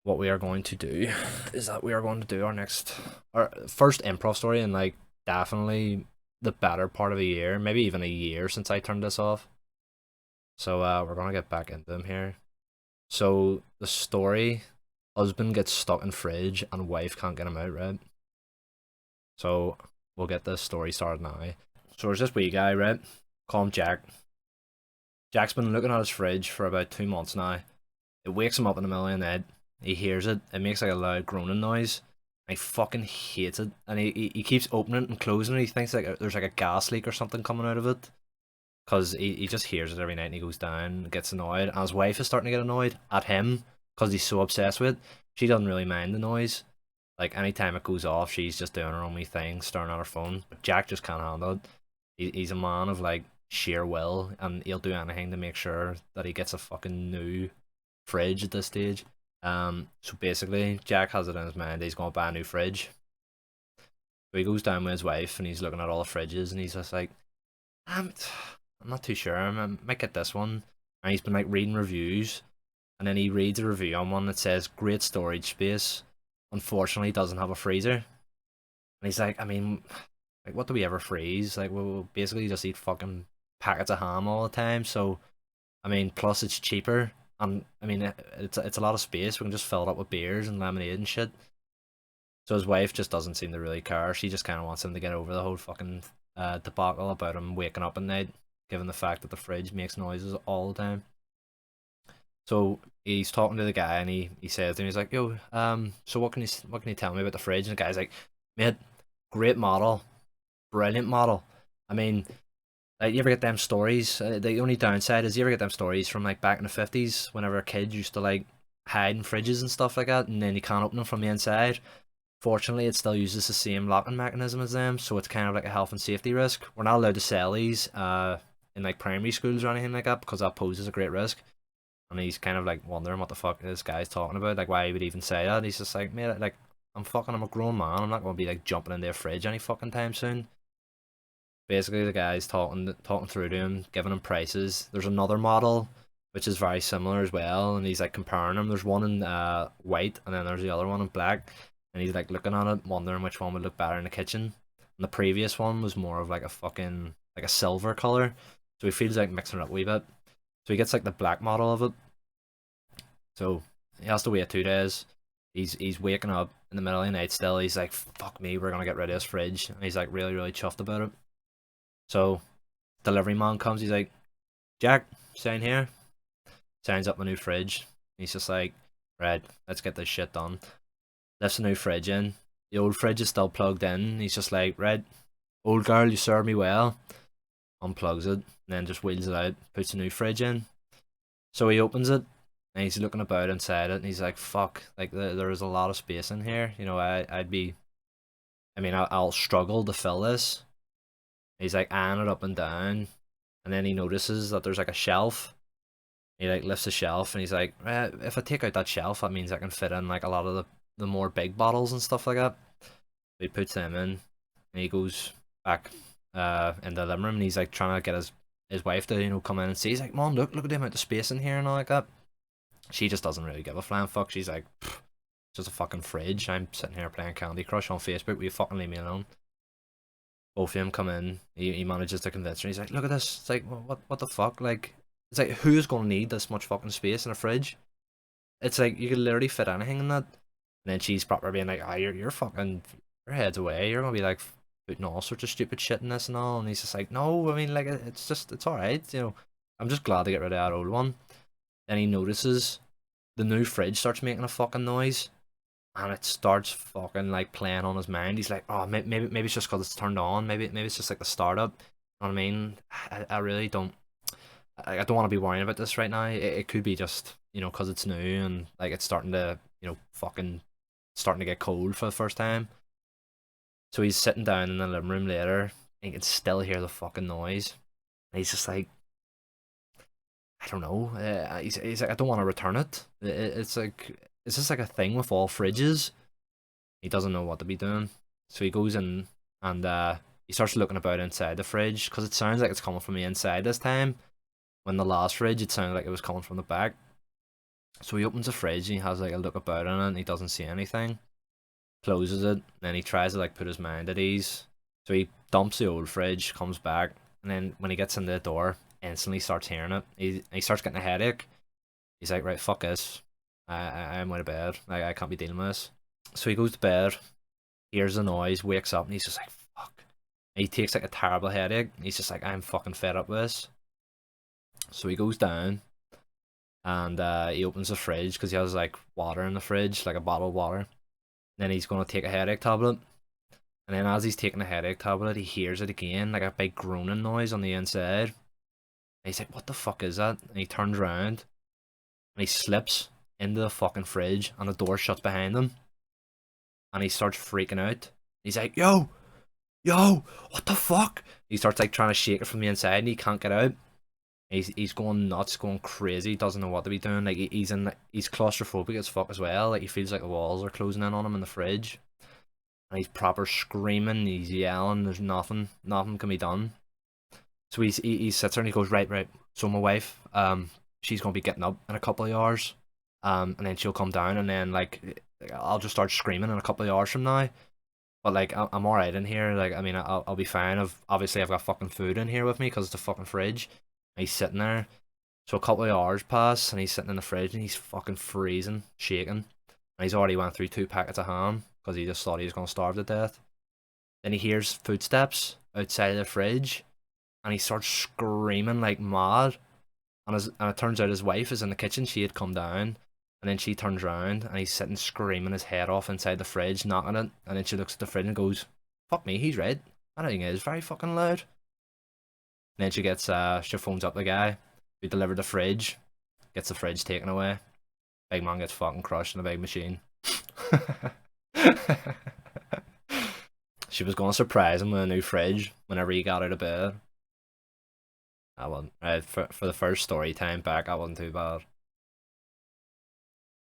what we are going to do is that we are going to do our first improv story in like definitely the better part of a year, maybe even a year since I turned this off. So we're gonna get back into them here. So the story: husband gets stuck in fridge and wife can't get him out, right? So we'll get the story started now. So there's this wee guy, right? Call him Jack. Jack's been looking at his fridge for about 2 months now. It wakes him up in the middle of the night. He hears it. It makes like a loud groaning noise. And he fucking hates it. And he keeps opening it and closing it. He thinks like there's like a gas leak or something coming out of it. Because he just hears it every night and he goes down, gets annoyed. And his wife is starting to get annoyed at him because he's so obsessed with it. She doesn't really mind the noise. Like anytime it goes off, she's just doing her own wee thing, staring at her phone. But Jack just can't handle it. He's a man of like sheer will, and he'll do anything to make sure that he gets a fucking new fridge at this stage. So basically, Jack has it in his mind he's gonna buy a new fridge. So he goes down with his wife and he's looking at all the fridges and he's just like, I'm not too sure. I might get this one. And he's been like reading reviews, and then he reads a review on one that says great storage space. Unfortunately, doesn't have a freezer. And he's like, I mean, like what do we ever freeze? Like we'll basically just eat fucking packets of ham all the time. So I mean, plus it's cheaper, and I mean it's a lot of space. We can just fill it up with beers and lemonade and shit. So his wife just doesn't seem to really care. She just kind of wants him to get over the whole fucking debacle about him waking up at night, given the fact that the fridge makes noises all the time. So he's talking to the guy and he says to him, he's like, "Yo, so what can you tell me about the fridge?" And the guy's like, "Mate, great model, brilliant model. I mean, you ever get them stories? The only downside is you ever get them stories from like back in the 50s, whenever kids used to like hide in fridges and stuff like that, and then you can't open them from the inside. Fortunately, it still uses the same locking mechanism as them, so it's kind of like a health and safety risk. We're not allowed to sell these in like primary schools or anything like that because that poses a great risk." And he's kind of like wondering what the fuck this guy's talking about, like why he would even say that. And he's just like, "Mate, like I'm a grown man. I'm not gonna be like jumping in their fridge any fucking time soon." Basically, the guy's talking through to him, giving him prices. There's another model which is very similar as well, and he's like comparing them. There's one in white, and then there's the other one in black, and he's like looking at it, wondering which one would look better in the kitchen. And the previous one was more of like a fucking like a silver color, so he feels like mixing it up a wee bit. So he gets like the black model of it. So he has to wait 2 days. He's waking up in the middle of the night still. He's like, "Fuck me, we're gonna get rid of this fridge." And he's like really chuffed about it. So delivery man comes, he's like, "Jack, sign here." Signs up my new fridge. He's just like, "Right, let's get this shit done." Lifts the new fridge in. The old fridge is still plugged in. He's just like, "Right, old girl, you served me well." Unplugs it, and then just wheels it out, puts the new fridge in. So he opens it, and he's looking about inside it, and he's like, "Fuck, like there is a lot of space in here. You know, I'd be, I mean, I'll struggle to fill this." He's like eyeing it up and down, and then he notices that there's like a shelf. He like lifts the shelf, and he's like, "If I take out that shelf, that means I can fit in like a lot of the more big bottles and stuff like that." So he puts them in, and he goes back in the living room, and he's like trying to get his wife to come in and see. He's like, "Mom, look at the amount of space in here and all like that." She just doesn't really give a flying fuck. She's like, "Pfft, just a fucking fridge. I'm sitting here playing Candy Crush on Facebook. Will you fucking leave me alone?" Both of them come in. He manages to convince her. He's like, "Look at this." It's like, what the fuck? Like, it's like, who's gonna need this much fucking space in a fridge? It's like you could literally fit anything in that. And then she's proper being like, "Ah, you're fucking your head's away. You're gonna be like putting all sorts of stupid shit in this and all." And he's just like, "No, I mean, like, it's all right. I'm just glad to get rid of that old one." Then he notices the new fridge starts making a fucking noise, and it starts fucking like playing on his mind. He's like, "Oh, maybe it's just because it's turned on. Maybe it's just like the startup." You know what I mean? I really don't. I don't want to be worrying about this right now. It could be just because it's new and like it's starting to fucking starting to get cold for the first time. So he's sitting down in the living room later, and he can still hear the fucking noise. And he's just like, I don't know. He's like, I don't want to return it. It's like, is this like a thing with all fridges? He doesn't know what to be doing. So he goes in and he starts looking about inside the fridge because it sounds like it's coming from the inside this time. When the last fridge, it sounded like it was coming from the back. So he opens the fridge and he has like a look about in it and he doesn't see anything. Closes it, and then he tries to like put his mind at ease. So he dumps the old fridge, comes back, and then when he gets into the door, instantly starts hearing it. He starts getting a headache. He's like, right, fuck this. I'm out of bed. I can't be dealing with this. So he goes to bed, hears the noise, wakes up, and he's just like, fuck. And he takes like a terrible headache. He's just like, I'm fucking fed up with this. So he goes down and he opens the fridge because he has like water in the fridge, like a bottle of water. Then he's gonna take a headache tablet. And then as he's taking a headache tablet, he hears it again, like a big groaning noise on the inside. And he's like, what the fuck is that? And he turns around and he slips into the fucking fridge and the door shuts behind him. And he starts freaking out. He's like, yo, what the fuck? He starts like trying to shake it from the inside and he can't get out. He's going nuts, going crazy, doesn't know what to be doing. Like he's claustrophobic as fuck as well. Like he feels like the walls are closing in on him in the fridge. And he's proper screaming, he's yelling, there's nothing can be done. So he sits there and he goes, right, so my wife, she's gonna be getting up in a couple of hours, and then she'll come down, and then like I'll just start screaming in a couple of hours from now. But like I'm alright in here, like I mean I'll be fine. Obviously I've got fucking food in here with me because it's the fucking fridge. And he's sitting there, so a couple of hours pass, and he's sitting in the fridge and he's fucking freezing, shaking, and he's already went through 2 packets of ham because he just thought he was gonna starve to death. Then he hears footsteps outside of the fridge, and he starts screaming like mad. And it turns out his wife is in the kitchen. She had come down, and then she turns around, and he's sitting screaming his head off inside the fridge, knocking it. And then she looks at the fridge and goes, "Fuck me, he's right. That thing is very fucking loud." And then she phones up the guy who delivered the fridge, gets the fridge taken away. Big man gets fucking crushed in a big machine. She was going to surprise him with a new fridge whenever he got out of bed. I wasn't. For the first story time back, I wasn't too bad.